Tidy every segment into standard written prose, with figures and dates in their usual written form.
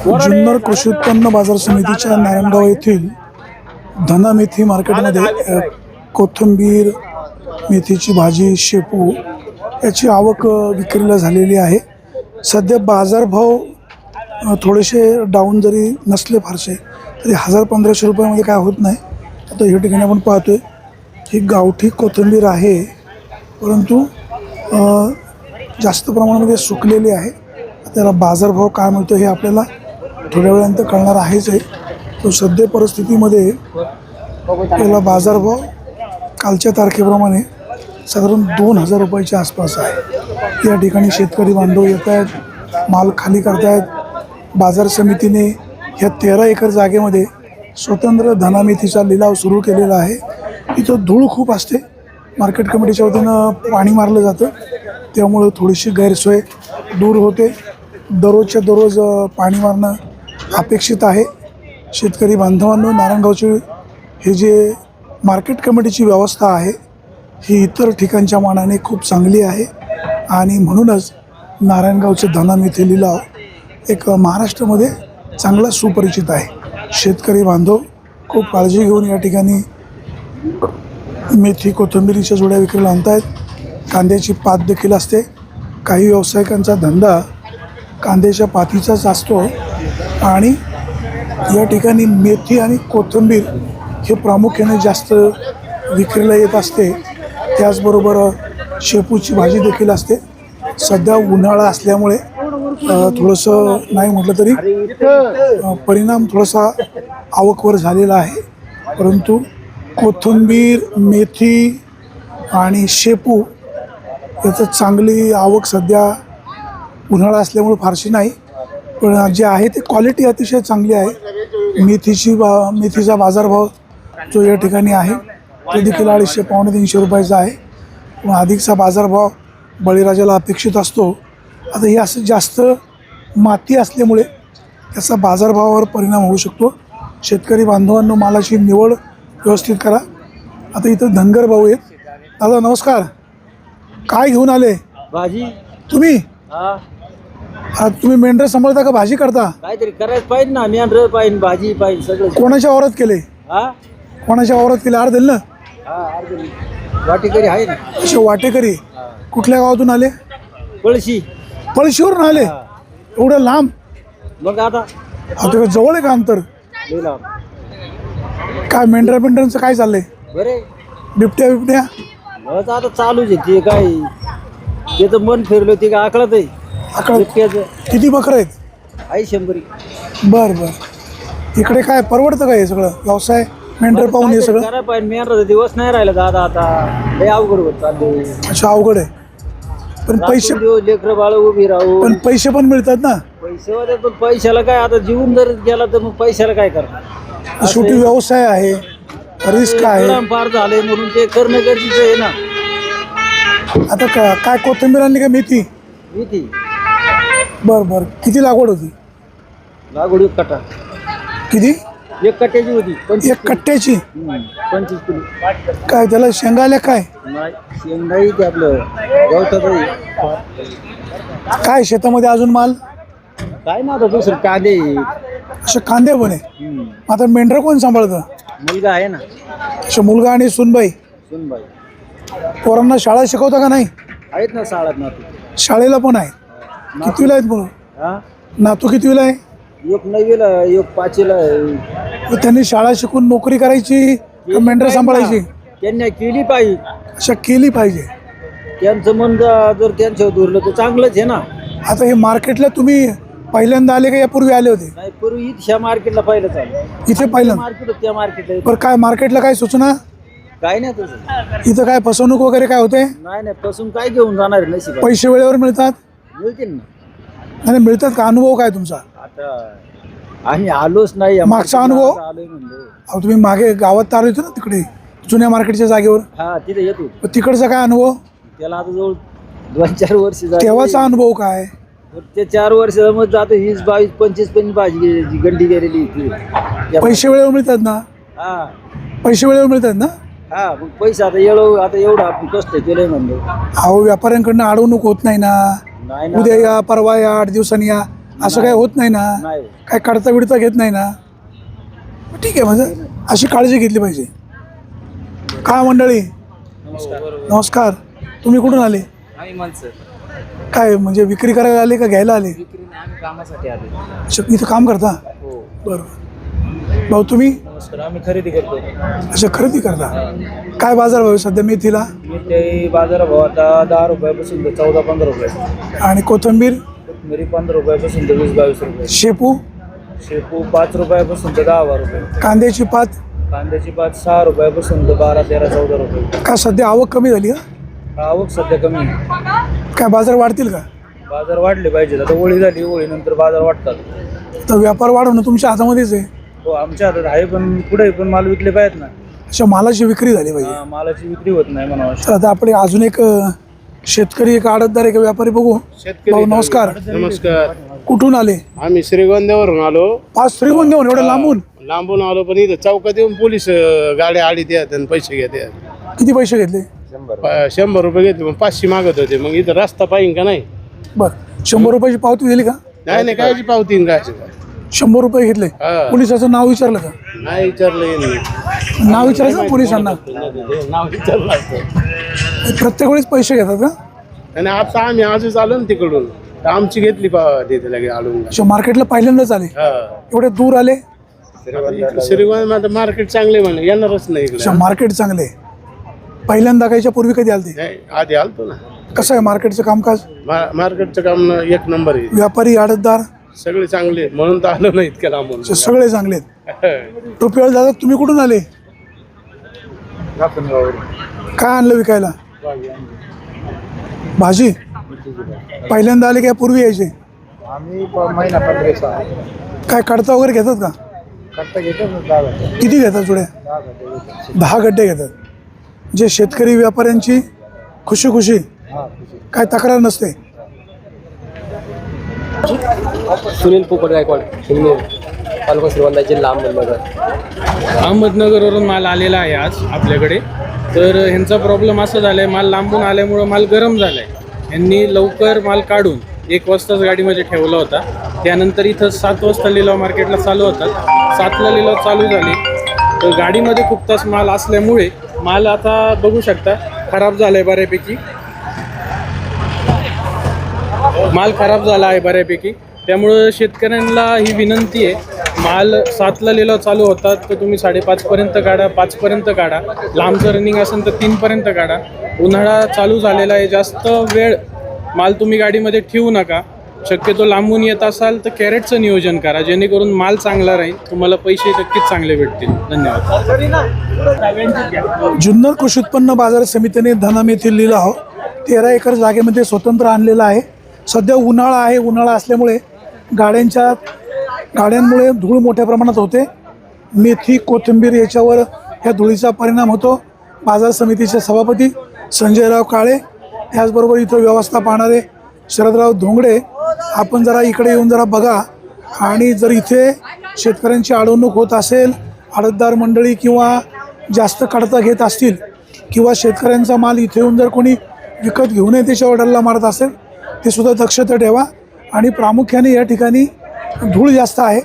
जुन्नर कृषी उत्पन्न बाजार समितीच्या नारायणगाव येथील धना मेथी मार्केटमध्ये कोथिंबीर, मेथीची भाजी, शेपू याची आवक विक्रीला झालेली आहे। सध्या बाजारभाव थोडेसे डाऊन जरी नसले फारसे तरी 1000-1500 रुपयामध्ये काय होत नाही। आता या ठिकाणी आपण पाहतोय ही गावठी कोथिंबीर आहे, परंतु जास्त प्रमाणामध्ये सुकलेली आहे। त्याला बाजारभाव काय मिळतो हे आपल्याला थोड्या वेळानंतर कळणार आहेच आहे। तो सध्या परिस्थितीमध्ये त्याला बाजारभाव कालच्या तारखेप्रमाणे साधारण 2000 रुपयाच्या आसपास आहे। या ठिकाणी शेतकरी बांधव येत आहेत, माल खाली करत आहेत। बाजार समितीने ह्या 13 एकर जागेमध्ये स्वतंत्र धना मेथीचा लिलाव सुरू केलेला आहे। इथं धूळ खूप असते, मार्केट कमिटीच्या वतीनं पाणी मारलं जातं, त्यामुळे थोडीशी गैरसोय दूर होते। दररोजच्या दररोज पाणी मारणं अपेक्षित आहे। शेतकरी बांधवांनो, नारायणगावची हे जे मार्केट कमिटीची व्यवस्था आहे ही इतर ठिकाणच्या मानाने खूप चांगली आहे आणि म्हणूनच नारायणगावचे धना मेथी लिलाव एक महाराष्ट्रामध्ये चांगला सुपरिचित आहे। शेतकरी बांधव खूप काळजी घेऊन या ठिकाणी मेथी कोथिंबीरीच्या जोड्या विक्रीला आणत आहेत। कांद्याची पात देखील असते। काही व्यावसायिकांचा धंदा कांद्याच्या पातीचाच असतो आणि या ठिकाणी मेथी आणि कोथिंबीर हे प्रामुख्याने जास्त विक्रीला येत असते। त्याचबरोबर शेपूची भाजी देखील असते। सध्या उन्हाळा असल्यामुळे थोडंसं नाही म्हटलं तरी परिणाम थोडासा आवकवर झालेला आहे, परंतु कोथिंबीर, मेथी आणि शेपू याचं चांगली आवक सध्या उन्हाळा असल्यामुळे फारशी नाही, पण जे आहे ते क्वालिटी अतिशय चांगली आहे। मेथीचा बाजारभाव जो या ठिकाणी आहे तो देखील 250-300 रुपयाचा आहे। पण अधिकचा बाजारभाव बळीराजाला अपेक्षित असतो। आता हे असं जास्त माती असल्यामुळे त्याचा बाजारभावावर परिणाम होऊ शकतो। शेतकरी बांधवांनो, मालाची निवड व्यवस्थित करा। आता इथं धनगर भाऊ आहेत। दादा नमस्कार, काय घेऊन आले? भाजी। तुम्ही तुम्ही मेंढरं सांभाळता का भाजी करता? काहीतरी करायचं पाहिजे ना, मेंढर पाहिजे, भाजी पाहिजे, सगळं। कोणाच्या वावरात केले? कोणाच्या वावरात केले? अर्ध दिलं ना? वाटेकरी आहे ना। असे वाटेकरी कुठल्या गावातून आले? पळशी। पळशीवरून आले? एवढं लांब? मग आता जवळ आहे का अंतर? काय मेंढरांचं काय चाललंय? बरे बिबट्या बस आता चालूच आहे ते, काय त्याचं मन फिरलं ते काय आकळत आहे। किती बकरं आहेत? आहे 100। बर इकडे काय परवडतं का हे सगळं व्यवसाय मेंढर पाहून हे सगळं? करायला पाहिजे, मेंढराचा दिवस नाही राहिला दादा, आता लय अवघड होत चालले। अच्छा, अवघड आहे। पण पैसे, लेकरं बाळ उभी राहू, पण पैसे पण मिळतात ना? पैसे होते, पण पैशाला काय आता जीवन जर गेला तर मग पैशाला काय करणार? शेवटी व्यवसाय आहे, रिस्क आहे। फार झाले म्हणून ते करणं गरजेचं आहे ना। आता काय कोथिंबीर आणली का मेथी? मेथी। बर किती लागवड होती? लागवड 1 कट्टा। किती? 1 कट्ट्याची होती। 1 कट्ट्याची? 25 किलो। काय त्याला शेंगाल्या काय? नाही, शेंगाई ते आपलं गवतात। काय शेतामध्ये अजून माल? काय ना, आता दुसरं कांदे। असे कांदे पण आहे? आता मेंढर कोण सांभाळतं? मुलगा आहे ना। असे मुलगा आणि सुनबाई? सुनबाई। पोरांना शाळा शिकवता का नाही? आहेत ना, शाळेत ना। शाळेला पण आहे? कितवीला आहेत मुलं? नातू कितवीला आहे? 1 9वीला, 1 5वीला आहे। त्यांनी शाळा शिकून नोकरी करायची का मेंढर सांभाळायची? त्यांनी केली पाहिजे। अशा केली पाहिजे। त्यांचं मन जर त्यांच्यावर धरलं तर चांगलंच आहे ना। आता हे मार्केटला तुम्ही पहिल्यांदा आले का यापूर्वी आले होते? नाही, पूर्वी ह्या मार्केटला पहिलं चालू। इथे पहिल्यांदा मार्केट त्या मार्केटला? बरं, काय मार्केटला काय सूचना? काय नाही तसं। इथं काय फसवणूक वगैरे काय होते? नाही, फसून काय घेऊन जाणार? नशीब पैसे वेळेवर मिळतात? मिळतील ना। आणि मिळतात का? अनुभव काय तुमचा? आता आम्ही आलोच नाही। मागचा अनुभव? आलोय म्हणलं। अहो, तुम्ही मागे गावात आलो होते ना, तिकडे जुन्या मार्केटच्या जागेवर? तिथे येतो। तिकडचा काय अनुभव? त्याला आता जवळ 2-4 वर्ष झाली। तेव्हाचा अनुभव काय? ते 4 वर्ष मग जातो 20-22-25 भाजी गंडी गेलेली। पैसे वेळेवर मिळतात ना? पैसे वेळेवर मिळतात ना? मग पैसा आता एवढं आपण कष्ट केलंय म्हणलं। अहो, व्यापाऱ्यांकडनं अडवणूक होत नाही ना? उद्या या, परवा या, 8 दिवसांनी या, असं काय होत नाही ना, नाही. काय काढता बिडता घेत नाही ना, ठीक आहे. म्हणजे अशी काळजी घेतली पाहिजे. का मंडळी नमस्कार, तुम्ही कुठून आले? आम्ही माणसं काय म्हणजे विक्री करायला आले का घ्यायला आले? आम्ही कामासाठी आलो. अच्छा, इथं काम करता? हो. बरोबर. भाऊ तुम्ही? नमस्कार, आम्ही खरेदी करतो. अच्छा, खरेदी करता. काय बाजार भाव आहे सध्या मेथीला? ते बाजार भाव आता 10 रुपयापासून ते 14-15 रुपये. आणि कोथिंबीर? कोथिंबीर 15 रुपयापासून ते 20-22 रुपये. शेपू? शेपू 5 रुपयापासून ते 10 रुपये. कांद्याची पात? कांद्याची पात 6 रुपयापासून ते 12-13-14 रुपये. का सध्या आवक कमी झाली का? आवक सध्या कमी आहे. काय बाजार वाढतील का? बाजार वाढले पाहिजे. आता होळी झाली, होळीनंतर बाजार वाढतात. तर व्यापार वाढवणं तुमच्या हातामध्येच आहे. हो, आमच्या हातात आहे, पण पुढे पण माल विकले पाहिजेत ना. अशा मालाची विक्री झाली पाहिजे. मालाची विक्री होत नाही म्हणावं. तर आता आपले अजून एक शेतकरी, एक आडतदार, एक व्यापारी बघू. भाऊ नमस्कार, नमस्कार. कुठून आले? आम्ही श्रीगोंद्यावरून आलो. पाच श्रीगोंद्याहून एवढं लांबून आलो, पण इथं चौकात येऊन पोलीस गाड्या आडीत येतात आणि पैसे घेतात. किती पैसे घेतले? 100 रुपये घेतले, मग 500 मागत होते. मग इथं रस्ता पाहिजे का नाही? बरं, 100 रुपयाची पावती दिली का? नाही, कायची पावती काय 100 रुपये घेतले. हा. पोलिसाचं नाव विचारलं का? नाही विचारलं यांनी. नाव विचारायचं ना पोलिसांना. नाव विचारलं असतं. प्रत्येक वेळेस पैसे घेतात का? आणि आता आम्ही आजच आलो ना तिकडून, तर आमची घेतली तिथे लगे आलो. अच्छा, मार्केटला पहिल्यांदाच आले? एवढे दूर आले? श्रीगोंद मार्केट चांगले म्हणे, येणारच नाही अच्छा, इकडे. मार्केट चांगले. पहिल्यांदा कायच्या पूर्वी कधी आलते? नाही, आधी आलतो ना. कसं आहे मार्केटचं कामकाज? मार्केटचं काम एक नंबर आहे. व्यापारी, आडतदार सगळे चांगले आहेत, म्हणून तर आलो नाही इतक्या लांबून. अच्छा, सगळे चांगले आहेत. टोपीवाले दादा, तुम्ही कुठून आले? काय आणलं विकायला? भाजी. पहिल्यांदा आले काय पूर्वी यायचे? आम्ही महिना 15 काय काढता वगैरे घेतात का? करता घेतो. किती घेतात जुड्या? 10 गड्डे घेतात. जे शेतकरी व्यापाऱ्यांची खुशी खुशी, काय तक्रार नसते. सुनील पोपट गायकवाड, तालुका श्रीगोंदा, जिल्हा अहमदनगर. अहमदनगरवरून माल आलेला आहे आज आपल्याकडे. तर ह्यांचा प्रॉब्लेम असा झाला आहे, माल लांबून आल्यामुळं माल गरम झाला आहे. यांनी लवकर माल काढून 1 वाजताच गाडीमध्ये ठेवला होता. त्यानंतर इथं 7 वाजता लिलाव मार्केटला चालू होतात. 7ला लिलाव चालू झाले, तर गाडीमध्ये खूप तास माल असल्यामुळे माल आता बघू शकता खराब झाला आहे बऱ्यापैकी. माल खराब झाला आहे बऱ्यापैकी. त्यामुळं शेतकऱ्यांना ही विनंती आहे, माल 7ला लिलाव चालू होतात तर तुम्ही 5:30पर्यंत काढा, 5पर्यंत काढा. लांबचं रनिंग असेल तर 3पर्यंत काढा. उन्हाळा चालू झालेला आहे, जास्त वेळ माल तुम्ही गाडीमध्ये ठेवू नका. शक्यतो लांबून येत असाल तर कॅरेटचं नियोजन करा, जेणेकरून माल चांगला राहील, तुम्हाला पैसे नक्कीच चांगले भेटतील. धन्यवाद. जुन्नर कृषी उत्पन्न बाजार समितीने धना मेथी लिलाव 13 एकर जागेमध्ये स्वतंत्र आणलेला आहे. सध्या उन्हाळा आहे. उन्हाळा असल्यामुळे गाड्यांमुळे धूळ मोठ्या प्रमाणात होते. मेथी, कोथिंबीर याच्यावर ह्या धुळीचा परिणाम होतो. बाजार समितीचे सभापती संजयराव काळे, त्याचबरोबर इथं व्यवस्था पाहणारे शरदराव धोंगडे, आपण जरा इकडे येऊन जरा बघा. आणि जर इथे शेतकऱ्यांची अडवणूक होत असेल, आडतदार मंडळी किंवा जास्त काढता घेत असतील, किंवा शेतकऱ्यांचा माल इथे येऊन जर कोणी विकत घेऊ नये त्याच्यावर डल्ला मारत असेल, ते सुद्धा दक्षता ठेवा. आणि प्रामुख्याने या ठिकाणी धूळ जास्त आहे,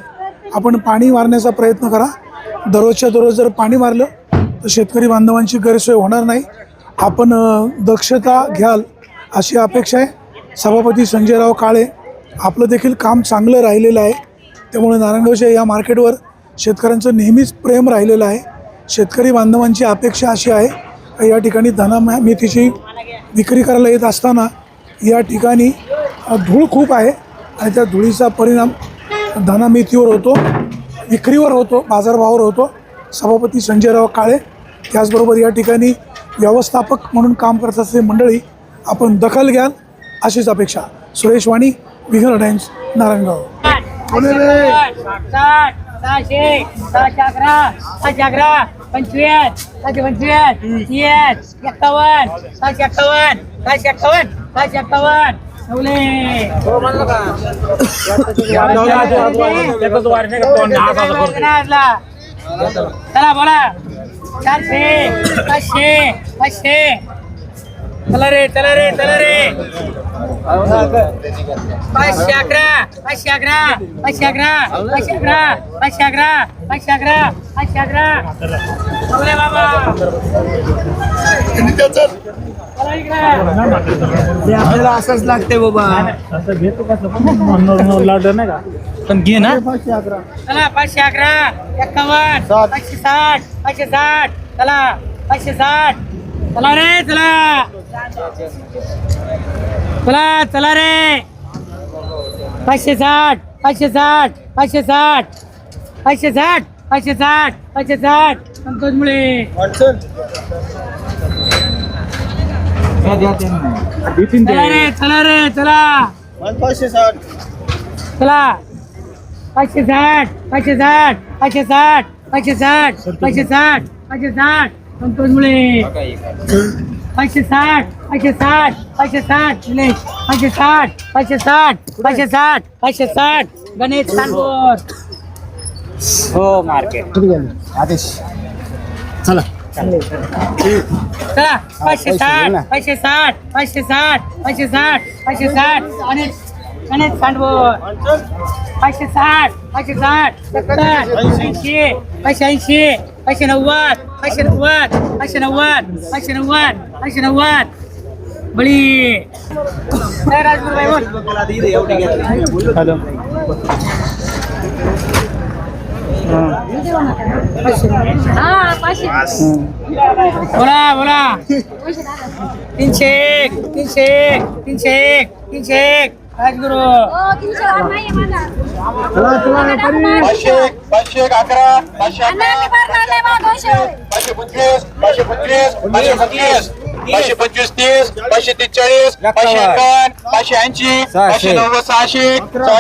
आपण पाणी मारण्याचा प्रयत्न करा. दररोजच्या दररोज जर पाणी मारलं तर शेतकरी बांधवांची गैरसोय होणार नाही. आपण दक्षता घ्याल अशी अपेक्षा आहे. सभापती संजयराव काळे, आपलं देखील काम चांगलं राहिलेलं आहे. त्यामुळे नारायणगावच्या या मार्केटवर शेतकऱ्यांचं नेहमीच प्रेम राहिलेलं आहे. शेतकरी बांधवांची अपेक्षा अशी आहे, या ठिकाणी धना मेथीची विक्री करायला येत असताना या ठिकाणी धूळ खूप आहे आणि त्या धुळीचा परिणाम धना मेथीवर होतो, विक्रीवर होतो, बाजारभावावर होतो. सभापती संजयराव काळे, त्याचबरोबर या ठिकाणी व्यवस्थापक म्हणून काम करत असलेली मंडळी, आपण दखल घ्याल अशीच अपेक्षा. सुरेश वाणी, विघ्न टाइम्स, नारायणगाव. 600, 611, 611, 25, 725, 30, 51, 651, 651, 651. चला बोला. 400, 500, 500. चला रे 511 चला बाबा आपल्याला असंच लागते बाबा पण घे ना चला 511 51 560 560 चला 560 चला रे चला रे 560 संतोष मुळे चला रे चला 560 संतोष मुळे 560 गणेश कानपूर हो मार्केट आदेश चला चला 560 गणेश कानपूर 560 590 बळी राजपूर भाई बोल हॅलो बोला 301 राजगुरु 525 543 580 590 600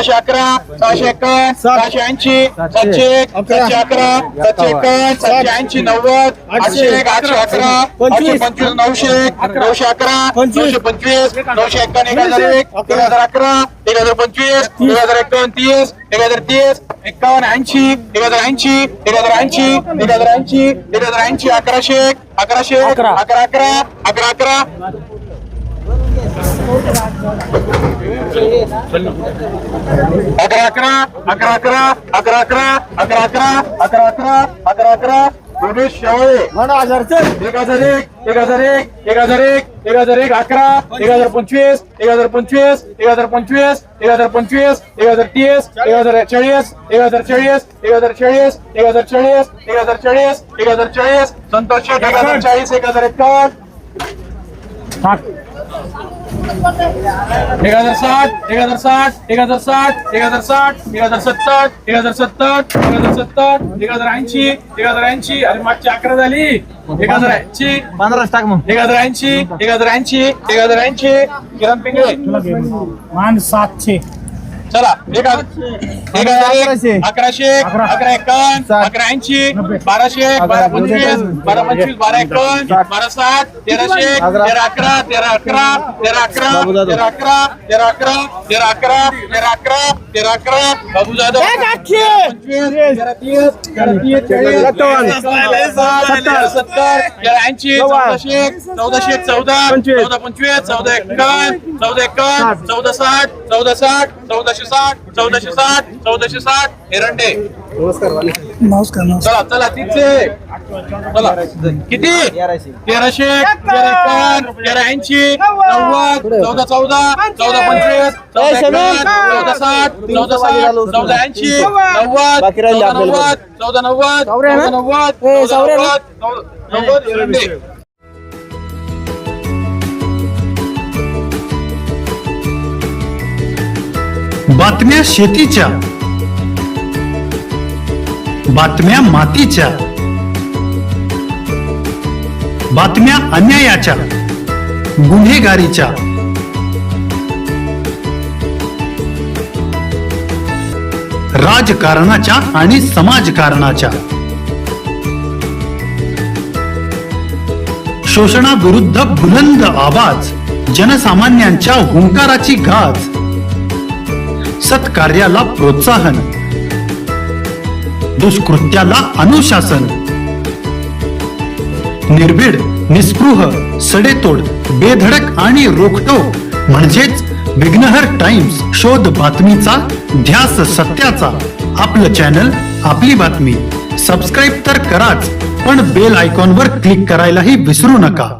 611 651 680 711 781 780 90 811 825 900 911 925 951 1011 1025 1031 1030 51 80 1080 1180 1111 11 उमेश शेवळे 1001 1001 1001 1001 1001 11 1025 1025 1025 1025 1030 1040 1040 1040 1040 1040 1040 संतोष 1040 1051 1060 1060 1060 1060 1070 1070 1070 1080 1080 अरे मागची 11 झाली 1080 15 टाक मग 1080 1080 1080 किरण पिंगळे मान 700 चला 1111 1100 1151 1180 1200 1225 1225 1251 1260 1300 1311 1311 1311 1311 1311 1311 1311 बाबू जाधव 1460 एरंडे नमस्कार चला चला तिथे चला किती 1300 1381 1380 90 14 14 14 25 14 60 14 एरंडे बातम्या शेतीच्या, बातम्या मातीच्या, बातम्या अन्यायाच्या, गुन्हेगारीच्या, राजकारणाच्या आणि समाजकारणाच्या, शोषणाविरुद्ध बुलंद आवाज, जनसामान्यांच्या हुंकाराची गाज, सत्कार्याला प्रोत्साहन, दुष्कृत्याला अनुशासन, निर्भीड, निस्पृह, सडेतोड बेधडक आणि रोखटोक म्हणजेच विघ्नहर टाइम्स, शोध बातमीचा, ध्यास सत्याचा. आपलं चॅनल, आपली बातमी. सबस्क्राईब तर कराच, पण बेल आयकॉनवर क्लिक करायलाही विसरू नका.